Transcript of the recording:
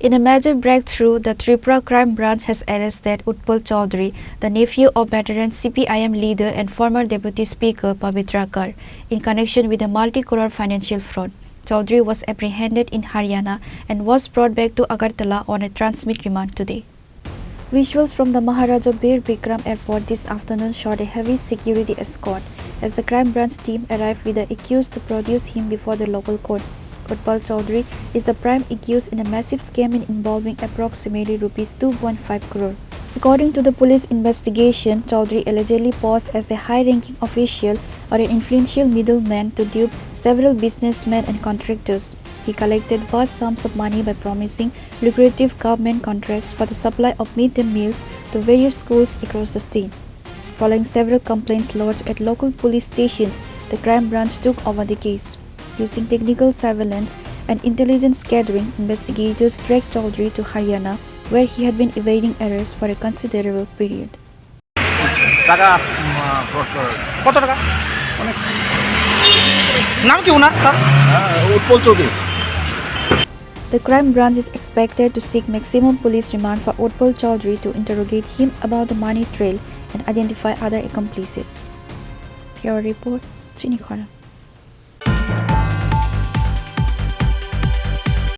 In a major breakthrough, the Tripura Crime Branch has arrested Utpal Chowdhury, the nephew of veteran CPIM leader and former Deputy Speaker Pabitra Kar, in connection with a multi-crore financial fraud. Chowdhury was apprehended in Haryana and was brought back to Agartala on a transmit remand today. Visuals from the Maharaja Bir Bikram airport this afternoon showed a heavy security escort as the crime branch team arrived with the accused to produce him before the local court. Utpal Chowdhury is the prime accused in a massive scam involving approximately Rs 2.5 crore. According to the police investigation, Chowdhury allegedly posed as a high-ranking official or an influential middleman to dupe several businessmen and contractors. He collected vast sums of money by promising lucrative government contracts for the supply of midday meals to various schools across the state. Following several complaints lodged at local police stations, the crime branch took over the case. Using technical surveillance and intelligence gathering, investigators tracked Chowdhury to Haryana, where he had been evading arrest for a considerable period. The crime branch is expected to seek maximum police remand for Utpal Chowdhury to interrogate him about the money trail and identify other accomplices. Pure report, Chini Khorang.